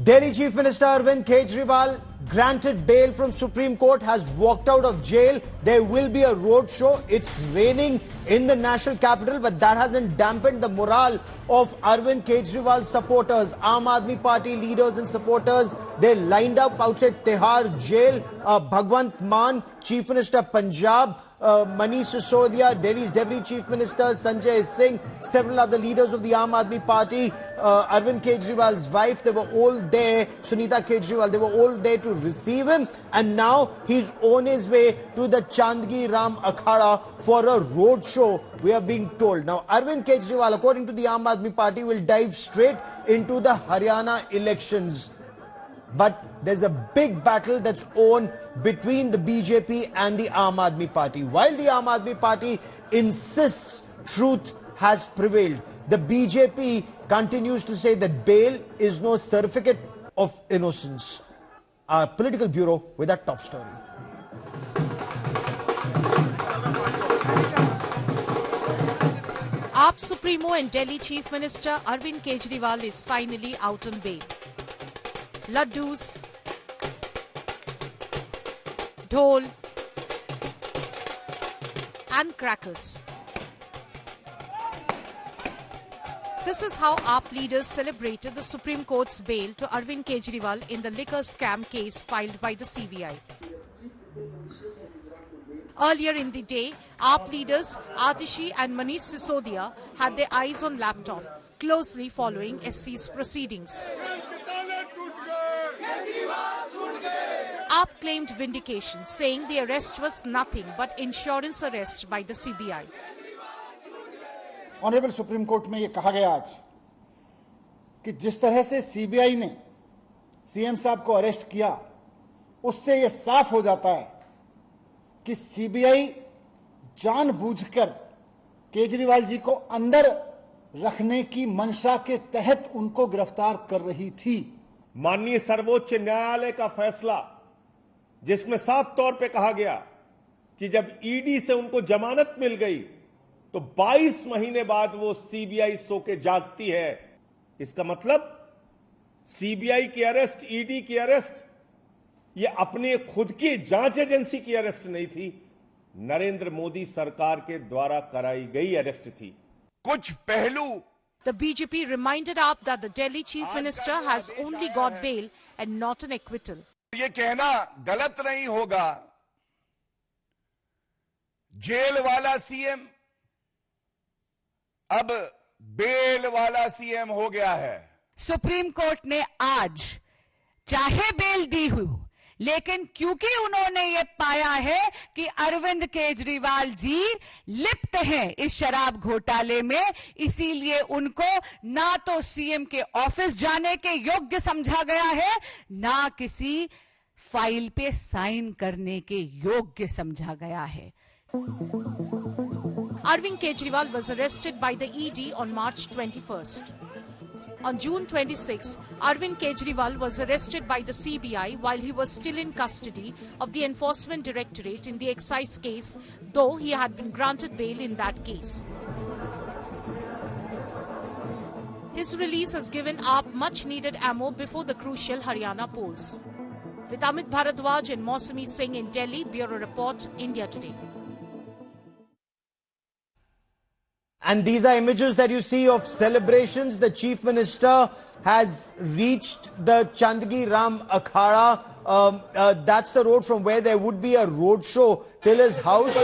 Delhi Chief Minister Arvind Kejriwal, granted bail from Supreme Court, has walked out of jail. There will be a road show. It's raining in the national capital, but that hasn't dampened the morale of Arvind Kejriwal's supporters. Aam Aadmi Party leaders and supporters, they lined up outside Tihar jail. Bhagwant Mann, Chief Minister Punjab, Manish Sisodia, Delhi's Deputy Chief Minister Sanjay Singh, several other leaders of the Aam Aadmi Party, Arvind Kejriwal's wife, they were all there, Sunita Kejriwal, they were all there to receive him, and now he's on his way to the Chandgi Ram Akhada for a road show, we are being told. Now, Arvind Kejriwal, according to the Aam Aadmi Party, will dive straight into the Haryana elections. But there's a big battle that's on between the BJP and the Aam Aadmi Party. While the Aam Aadmi Party insists truth has prevailed, the BJP continues to say that bail is no certificate of innocence. Our political bureau with that top story. AAP Supremo and Delhi Chief Minister Arvind Kejriwal is finally out on bail. Laddus, dhol and crackers. This is how AAP leaders celebrated the Supreme Court's bail to Arvind Kejriwal in the liquor scam case filed by the CBI. Earlier in the day, AAP leaders Atishi and Manish Sisodia had their eyes on laptop, closely following SC's proceedings. AAP claimed vindication, saying the arrest was nothing but insurance arrest by the CBI. Honourable supreme court में ये कहा गया आज कि जिस तरह से CBI ने सीएम साहब को अरेस्ट किया, उससे ये साफ हो जाता है कि सीबीआई जानबूझकर केजरीवाल जी को अंदर रखने की मंशा के तहत उनको गिरफ्तार कर रही थी। माननीय सर्वोच्च न्यायालय का फैसला, जिसमें साफ तौर पे कहा गया कि जब ईडी से उनको जमानत मिल गई तो 22 महीने बाद वो सीबीआई सो के जागती है। इसका मतलब सीबीआई की अरेस्ट, ईडी की अरेस्ट, ये अपनी खुद की जांच एजेंसी की अरेस्ट नहीं थी, नरेंद्र मोदी सरकार के द्वारा कराई गई अरेस्ट थी। कुछ पहलू The BJP reminded AAP that the Delhi Chief Minister has only got bail and not an acquittal. ये कहना गलत नहीं होगा, जेल वाला सीएम अब बेल वाला सीएम हो गया है। सुप्रीम कोर्ट ने आज चाहे बेल दी हुई, लेकिन क्योंकि उन्होंने ये पाया है कि अरविंद केजरीवाल जी लिप्त हैं इस शराब घोटाले में, इसीलिए उनको ना तो सीएम के ऑफिस जाने के योग्य समझा गया है, ना किसी फाइल पे साइन करने के योग्य समझा गया है। Arvind Kejriwal was arrested by the ED on March 21st. On June 26, Arvind Kejriwal was arrested by the CBI while he was still in custody of the Enforcement Directorate in the excise case, though he had been granted bail in that case. His release has given AAP much-needed ammo before the crucial Haryana polls. With Amit Bharadwaj and Mausami Singh in Delhi, Bureau Report, India Today. And these are images that you see of celebrations. The Chief Minister has reached the Chandgi Ram Akhada. That's the road from where there would be a road show till his house.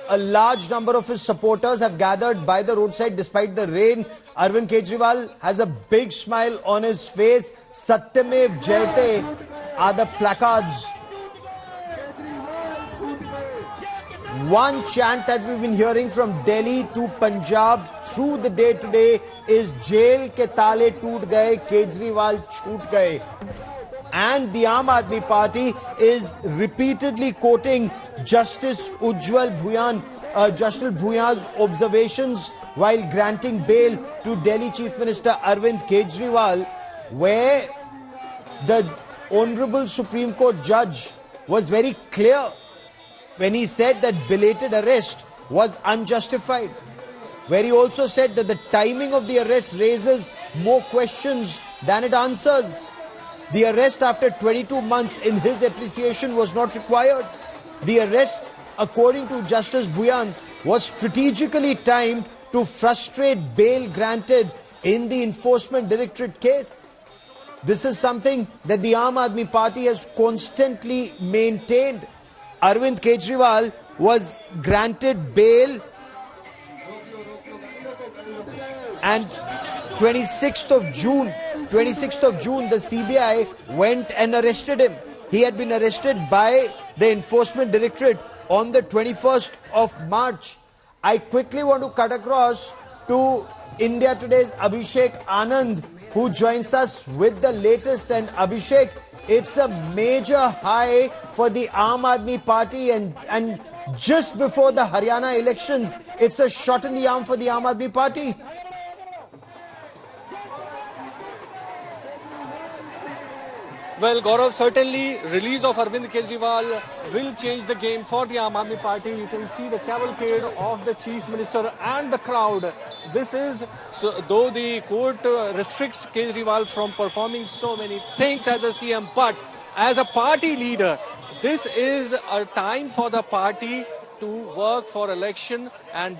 A large number of his supporters have gathered by the roadside despite the rain. Arvind Kejriwal has a big smile on his face. Satyamev Jayate are the placards. One chant that we've been hearing from Delhi to Punjab through the day today is Jail ke taale toot gaye, Kejriwal chhoot gaye. And the Aam Aadmi Party is repeatedly quoting Justice Ujjwal Bhuyan's observations while granting bail to Delhi Chief Minister Arvind Kejriwal, where the Honorable Supreme Court judge was very clear when he said that belated arrest was unjustified, where he also said that the timing of the arrest raises more questions than it answers. The arrest after 22 months in his appreciation was not required. The arrest, according to Justice Bhuyan, was strategically timed to frustrate bail granted in the Enforcement Directorate case. This is something that the Aam Aadmi Party has constantly maintained. Arvind Kejriwal was granted bail, and 26th of June, the CBI went and arrested him. He had been arrested by the Enforcement Directorate on the 21st of March. I quickly want to cut across to India Today's Abhishek Anand, who joins us with the latest. And Abhishek, it's a major high for the Aam Aadmi Party, and just before the Haryana elections, it's a shot in the arm for the Aam Aadmi Party. Well, Gaurav, certainly release of Arvind Kejriwal will change the game for the Aam Aadmi Party. You can see the cavalcade of the Chief Minister and the crowd. This is, though the court restricts Kejriwal from performing so many things as a CM, but as a party leader, this is a time for the party to work for election, and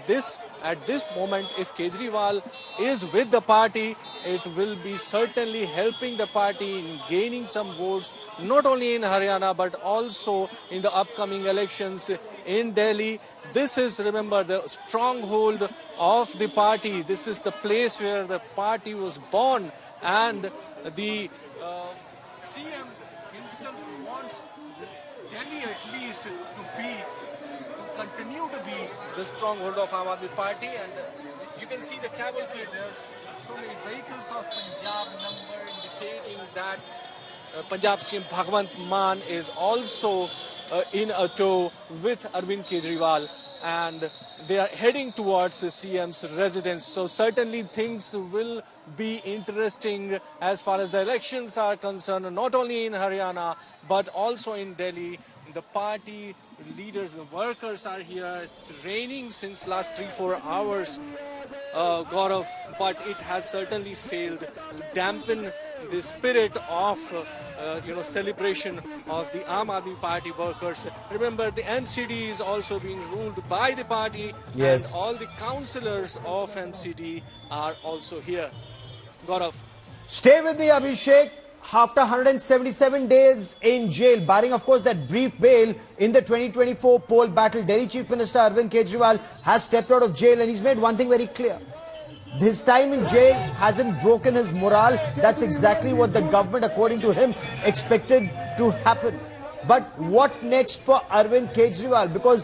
at this moment, if Kejriwal is with the party, it will be certainly helping the party in gaining some votes, not only in Haryana, but also in the upcoming elections in Delhi. This is, remember, the stronghold of the party. This is the place where the party was born, and the CM himself wants Delhi at least to continue to be the stronghold of Aam Aadmi Party. And you can see the cavalcade. There's so many vehicles of Punjab number indicating that Punjab CM Bhagwant Mann is also in a tow with Arvind Kejriwal, and they are heading towards the CM's residence. So certainly things will be interesting as far as the elections are concerned, not only in Haryana but also in Delhi. The party leaders, the workers are here. It's raining since last 3-4 hours, Gaurav, but it has certainly failed to dampen the spirit of celebration of the Aam Aadmi Party workers. Remember, the MCD is also being ruled by the party, yes, and all the councillors of MCD are also here. Gaurav. Stay with me, Abhishek. After 177 days in jail, barring of course that brief bail in the 2024 poll battle, Delhi Chief Minister Arvind Kejriwal has stepped out of jail, and he's made one thing very clear. His time in jail hasn't broken his morale. That's exactly what the government, according to him, expected to happen. But what next for Arvind Kejriwal? Because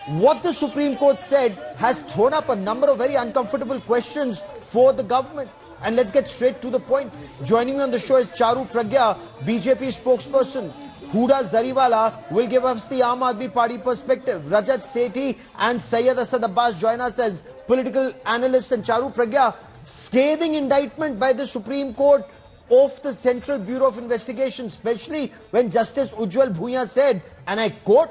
what the Supreme Court said has thrown up a number of very uncomfortable questions for the government. And let's get straight to the point. Joining me on the show is Charu Pragya, BJP spokesperson. Huda Zariwala will give us the Aam Aadmi Party perspective. Rajat Sethi and Syed Asad Abbas join us as political analysts. And Charu Pragya, scathing indictment by the Supreme Court of the Central Bureau of Investigation, especially when Justice Ujjwal Bhuyan said, and I quote,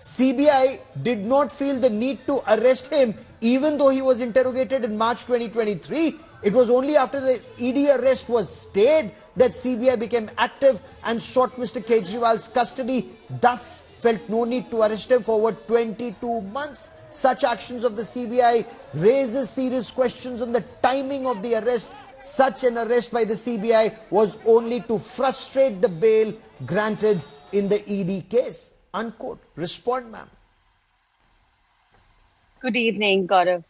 CBI did not feel the need to arrest him even though he was interrogated in March 2023. It was only after the ED arrest was stayed that CBI became active and sought Mr. Kejriwal's custody, thus felt no need to arrest him for over 22 months. Such actions of the CBI raises serious questions on the timing of the arrest. Such an arrest by the CBI was only to frustrate the bail granted in the ED case. Unquote. Respond, ma'am. Good evening, Gaurav.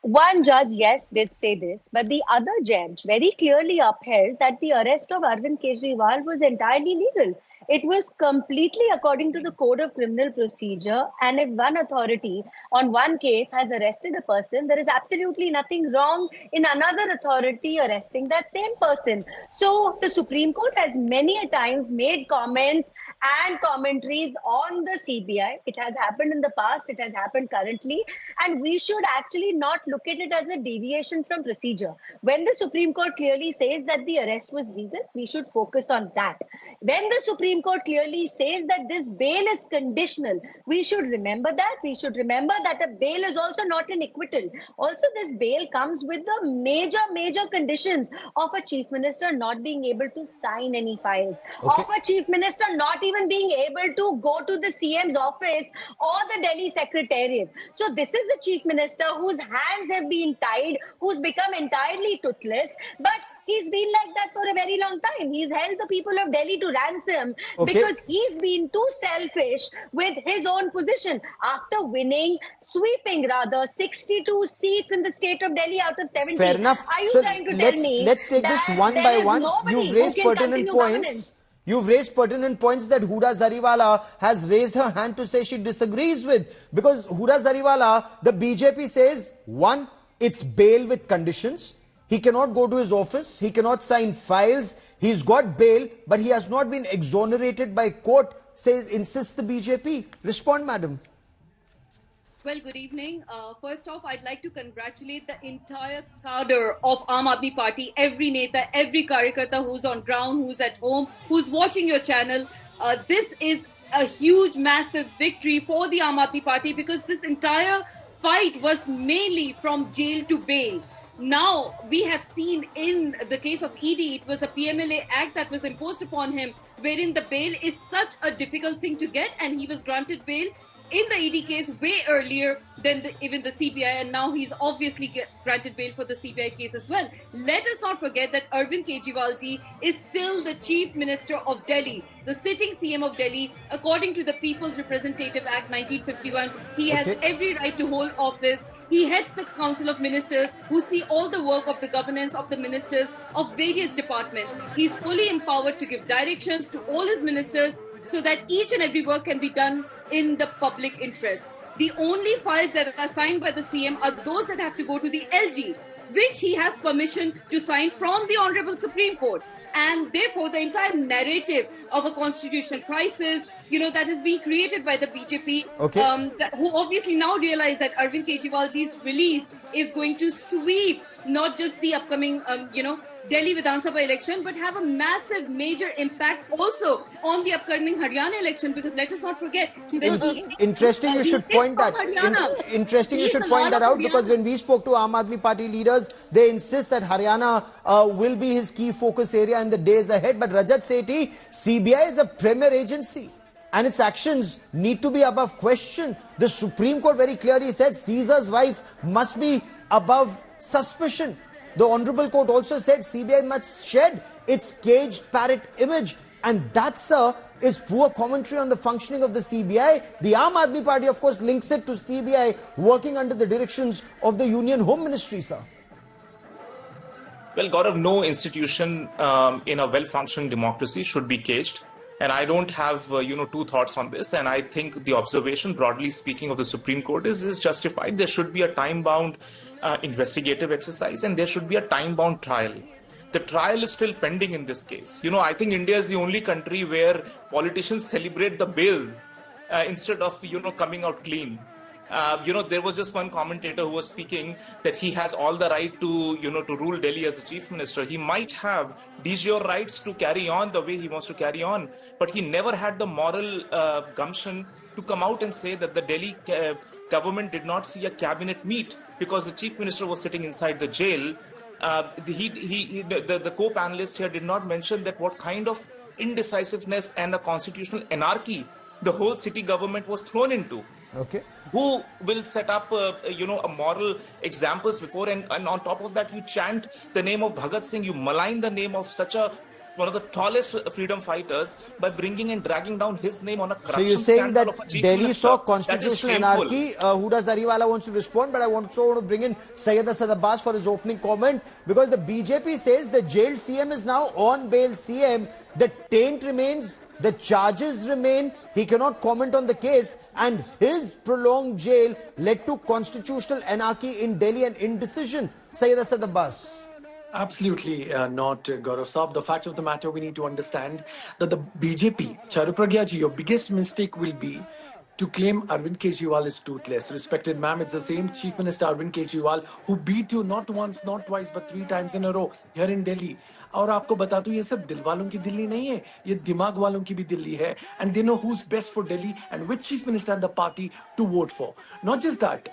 One judge, yes, did say this, but the other judge very clearly upheld that the arrest of Arvind Kejriwal was entirely legal. It was completely according to the Code of Criminal Procedure, and if one authority on one case has arrested a person, there is absolutely nothing wrong in another authority arresting that same person. So the Supreme Court has many a times made comments and commentaries on the CBI. It has happened in the past, it has happened currently, and we should actually not look at it as a deviation from procedure. When the Supreme Court clearly says that the arrest was legal, we should focus on that. When the Supreme Court clearly says that this bail is conditional, we should remember that. We should remember that a bail is also not an acquittal. Also, this bail comes with the major conditions of a chief minister not being able to sign any files, of a chief minister not even being able to go to the CM's office or the Delhi Secretariat. So this is the chief minister whose hands have been tied, who's become entirely toothless, but he's been like that for a very long time. He's held the people of Delhi to ransom because he's been too selfish with his own position. After winning, sweeping rather, 62 seats in the state of Delhi out of 70. Fair enough. Are you So trying to tell me let's take this that one there by is one. nobody You've who raised can pertinent continue points. governance? You've raised pertinent points that Huda Zariwala has raised her hand to say she disagrees with. Because Huda Zariwala, the BJP says, one, it's bail with conditions. He cannot go to his office. He cannot sign files. He's got bail, but he has not been exonerated by court, insists the BJP. Respond, madam. Well, good evening. First off, I'd like to congratulate the entire cadre of Aam Aadmi Party, every neta, every karyakarta who's on ground, who's at home, who's watching your channel. This is a huge, massive victory for the Aam Aadmi Party because this entire fight was mainly from jail to bail. Now, we have seen in the case of ED, it was a PMLA act that was imposed upon him, wherein the bail is such a difficult thing to get, and he was granted bail in the ED case way earlier than even the CBI, and now he's obviously granted bail for the CBI case as well. Let us not forget that Arvind Kejriwal ji is still the Chief Minister of Delhi, the sitting CM of Delhi. According to the People's Representative Act 1951, he has every right to hold office. He heads the Council of Ministers who see all the work of the governance of the ministers of various departments. He's fully empowered to give directions to all his ministers so that each and every work can be done in the public interest. The only files that are signed by the CM are those that have to go to the LG, which he has permission to sign from the Honorable Supreme Court. And therefore, the entire narrative of a constitutional crisis, that has been created by the BJP, who obviously now realize that Arvind Kejriwalji's release is going to sweep not just the upcoming, Delhi Vidhan Sabha election, but have a massive, major impact also on the upcoming Haryana election. Because let us not forget, interesting you should point that. Interesting you should point that out, because when we spoke to Aam Aadmi Party leaders, they insist that Haryana will be his key focus area in the days ahead. But Rajat Sethi, CBI is a premier agency, and its actions need to be above question. The Supreme Court very clearly said Caesar's wife must be above suspicion. The Honorable Court also said CBI must shed its caged parrot image. And that, sir, is poor commentary on the functioning of the CBI. The Aam Aadmi Party, of course, links it to CBI working under the directions of the Union Home Ministry, sir. Well, Gaurav, no institution in a well-functioning democracy should be caged. And I don't have, two thoughts on this. And I think the observation, broadly speaking, of the Supreme Court is justified. There should be a time-bound investigative exercise, and there should be a time-bound trial. The trial is still pending in this case. I think India is the only country where politicians celebrate the bail instead of, coming out clean. There was just one commentator who was speaking that he has all the right to, to rule Delhi as the chief minister. He might have de jure rights to carry on the way he wants to carry on, but he never had the moral gumption to come out and say that the Delhi government did not see a cabinet meet because the chief minister was sitting inside the jail. The co-panelists here did not mention that what kind of indecisiveness and a constitutional anarchy the whole city government was thrown into. Who will set up, a moral examples before, and on top of that, you chant the name of Bhagat Singh, you malign the name of one of the tallest freedom fighters by bringing and dragging down his name on a corruption. So you're saying that Delhi Delhi saw constitutional anarchy. Huda Zariwala wants to respond, but I want to bring in Syed Asad Abbas for his opening comment, because the BJP says the jailed CM is now on bail CM. The taint remains, the charges remain, he cannot comment on the case, and his prolonged jail led to constitutional anarchy in Delhi and indecision. Syed Asad Abbas. Absolutely not, Gaurav Saab. The fact of the matter, we need to understand that the BJP, Charu Pragya ji, your biggest mistake will be to claim Arvind Kejriwal is toothless. Respected ma'am, it's the same Chief Minister Arvind Kejriwal who beat you not once, not twice, but 3 times in a row here in Delhi. और आपको बता दूं ये सब दिल वालों की दिल्ली नहीं है, ये दिमाग वालों की भी दिल्ली है. And they know who's best for Delhi and which Chief Minister and the party to vote for. Not just that.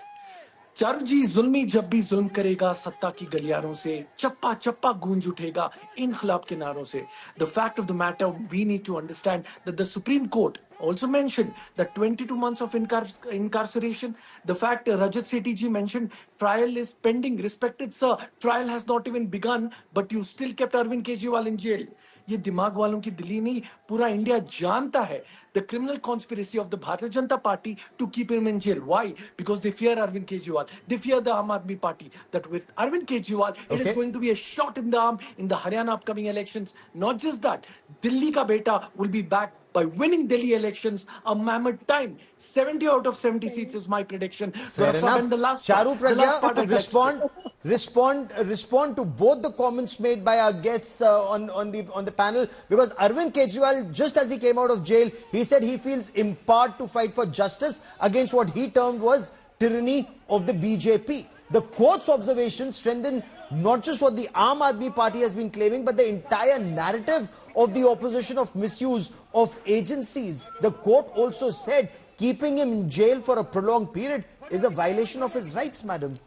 Charu जी जुल्मी जब भी जुल्म करेगा सत्ता की गलियारों से चप्पा चप्पा गूंज उठेगा इनखिलाब के नारों से. The fact of the matter, we need to understand that the Supreme Court also mentioned that 22 months of incarceration. The fact Rajat Sethi ji mentioned trial is pending. Respected sir, trial has not even begun, but you still kept Arvind Kejriwal in jail. ये दिमाग वालों की दिल्ली नहीं, पूरा India जानता है the criminal conspiracy of the Bharatiya Janata Party to keep him in jail. Why? Because they fear Arvind Kejriwal. They fear the Aam Aadmi Party. That with Arvind Kejriwal, it is going to be a shot in the arm in the Haryana upcoming elections. Not just that, Delhi ka beta will be back by winning Delhi elections a mammoth time. 70 out of 70 seats is my prediction. Fair enough. And the last Charu Pragya, respond. respond to both the comments made by our guests on the panel, because Arvind Kejriwal, just as he came out of jail, he said he feels empowered to fight for justice against what he termed was tyranny of the BJP. The court's observations strengthen not just what the Aam Aadmi Party has been claiming, but the entire narrative of the opposition of misuse of agencies. The court also said keeping him in jail for a prolonged period is a violation of his rights, madam.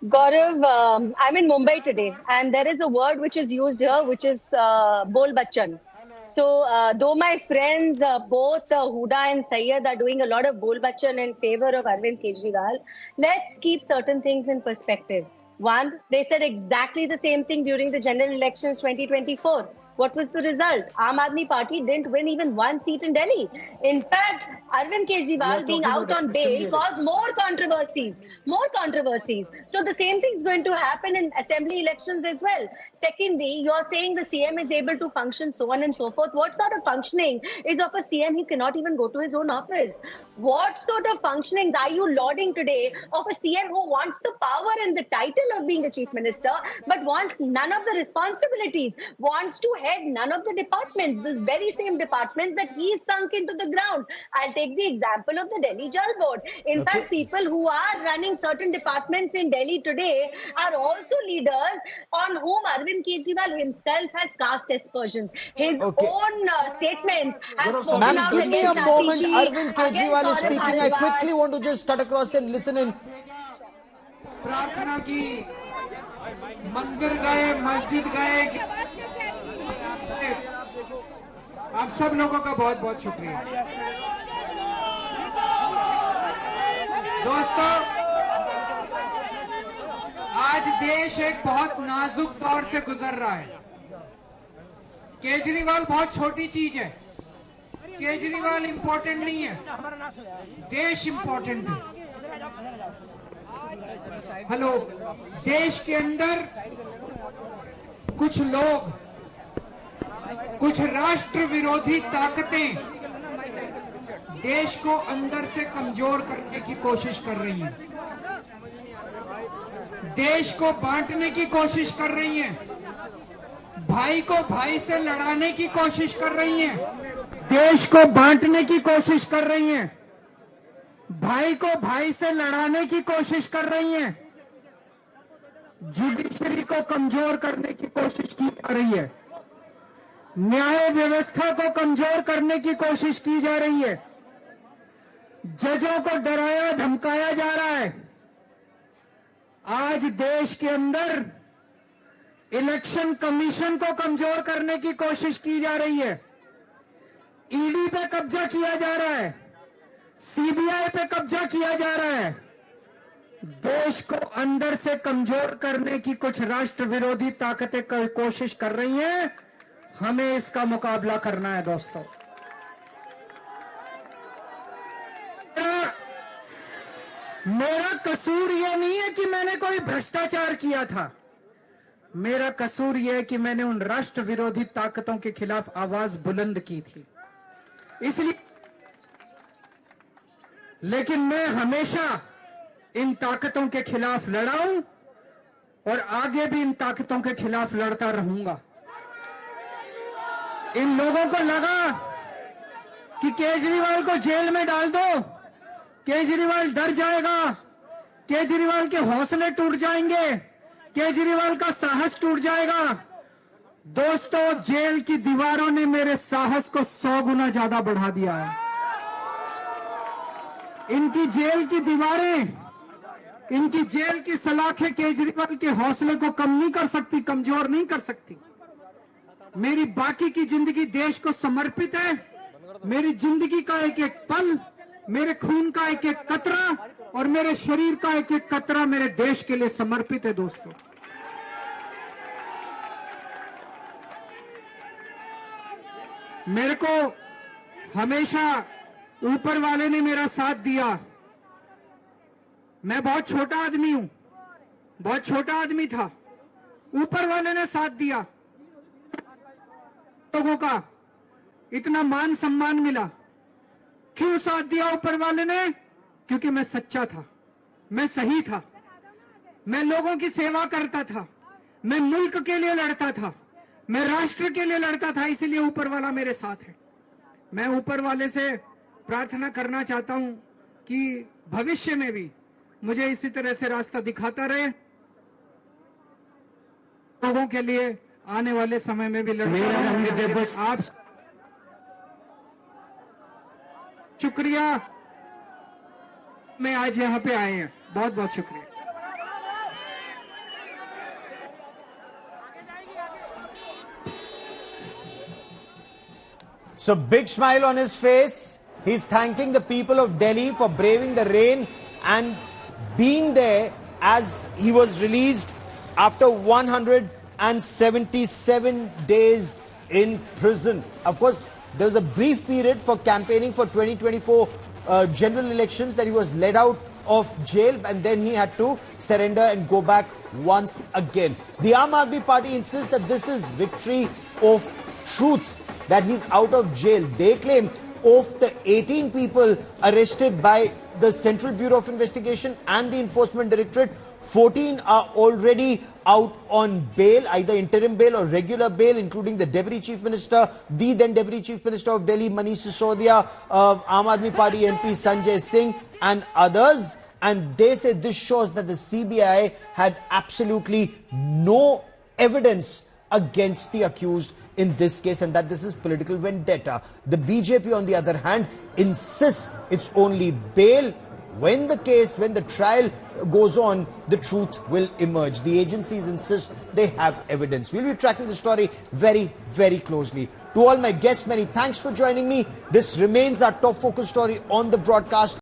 Gaurav, I'm in Mumbai today, and there is a word which is used here, which is bol bachan. So, though my friends, both Huda and Syed, are doing a lot of bol bachan in favor of Arvind Kejriwal, let's keep certain things in perspective. One, they said exactly the same thing during the general elections 2024. What was the result? Aam Aadmi Party didn't win even 1 seat in Delhi. In fact, Arvind Kejriwal being out on bail caused more controversies. So the same thing is going to happen in assembly elections as well. Secondly, you're saying the CM is able to function, so on and so forth. What sort of functioning is of a CM who cannot even go to his own office? What sort of functionings are you lauding today of a CM who wants the power and the title of being a chief minister, but wants none of the responsibilities, wants to head none of the departments, the very same departments that he sunk into the ground? I'll take the example of the Delhi Jal Board. In fact, people who are running certain departments in Delhi today are also leaders on whom Arvind Kejriwal himself has cast aspersions. His own statements have spoken out Give me a against moment. Atishi, Arvind Kejriwal is speaking. I quickly want to just cut across and listen in. प्रार्थना की, मंदिर गए, मस्जिद गए, आप सब लोगों का बहुत बहुत शुक्रिया। दोस्तों, आज देश एक बहुत नाजुक दौर से गुजर रहा है। केजरीवाल बहुत छोटी चीज है, केजरीवाल इंपॉर्टेंट नहीं है, देश इंपॉर्टेंट है। हेलो, देश के अंदर कुछ लोग, कुछ राष्ट्र विरोधी ताकतें देश को अंदर से कमजोर करने की कोशिश कर रही हैं, देश को बांटने की कोशिश कर रही हैं, भाई को भाई से लड़ाने की कोशिश कर रही हैं, देश को बांटने की कोशिश कर रही हैं, भाई को भाई से लड़ाने की कोशिश कर रही हैं, जुडिशरी को कमजोर करने की कोशिश की जा रही है, न्याय व्यवस्था को कमजोर करने की कोशिश की जा रही है, जजों को डराया धमकाया जा रहा है। आज देश के अंदर इलेक्शन कमीशन को कमजोर करने की कोशिश की जा रही है, ईडी पे कब्जा किया जा रहा है, सीबीआई पे कब्जा किया जा रहा है। देश को अंदर से कमजोर करने की कुछ राष्ट्र विरोधी ताकतें कोशिश कर रही हैं, हमें इसका मुकाबला करना है दोस्तों। मेरा कसूर यह नहीं है कि मैंने कोई भ्रष्टाचार किया था, मेरा कसूर यह है कि मैंने उन राष्ट्र विरोधी ताकतों के खिलाफ आवाज बुलंद की थी, इसलिए। लेकिन मैं हमेशा इन ताकतों के खिलाफ लड़ा हूं और आगे भी इन ताकतों के खिलाफ लड़ता रहूंगा। इन लोगों को लगा कि केजरीवाल को जेल में डाल दो, केजरीवाल डर जाएगा, केजरीवाल के हौसले टूट जाएंगे, केजरीवाल का साहस टूट जाएगा। दोस्तों, जेल की दीवारों ने मेरे साहस को 100 गुना ज्यादा बढ़ा दिया है। इनकी जेल की दीवारें, इनकी जेल की सलाखें केजरीवाल के हौसले को कम नहीं कर सकती, कमजोर नहीं कर सकती। मेरी बाकी की जिंदगी देश को समर्पित है। मेरी जिंदगी का एक एक पल, मेरे खून का एक एक कतरा और मेरे शरीर का एक एक कतरा मेरे देश के लिए समर्पित है। दोस्तों, मेरे को हमेशा ऊपर वाले ने मेरा साथ दिया। मैं बहुत छोटा आदमी हूं, बहुत छोटा आदमी था, ऊपर वाले ने साथ दिया। लोगों का इतना मान सम्मान मिला। क्यों साथ दिया ऊपर वाले ने? क्योंकि मैं सच्चा था, मैं सही था, मैं लोगों की सेवा करता था, मैं मुल्क के लिए लड़ता था, मैं राष्ट्र के लिए लड़ता था। इसलिए ऊपर वाला मेरे साथ है। मैं ऊपर वाले से प्रार्थना करना चाहता हूं कि भविष्य में भी मुझे इसी तरह से रास्ता दिखाता रहे, लोगों के लिए आने वाले समय में भी लड़ता रहे। आप शुक्रिया, मैं आज यहां पे आए हैं, बहुत बहुत शुक्रिया। So big smile on his face. He's thanking the people of Delhi for braving the rain and being there as he was released after 177 days in prison. Of course, there was a brief period for campaigning for 2024 general elections that he was let out of jail, and then he had to surrender and go back once again. The Aam Aadmi Party insists that this is victory of truth, that he's out of jail. They claim of the 18 people arrested by the Central Bureau of Investigation and the Enforcement Directorate, 14 are already out on bail, either interim bail or regular bail, including the Deputy Chief Minister, the then Deputy Chief Minister of Delhi, Manish Sisodia, Aam Aadmi Party MP Sanjay Singh and others. And they say this shows that the CBI had absolutely no evidence against the accused in this case, and that this is political vendetta. The BJP, on the other hand, insists it's only bail. When the trial goes on, the truth will emerge. The agencies insist they have evidence. We'll be tracking the story very, very closely. To all my guests, many thanks for joining me. This remains our top focus story on the broadcast.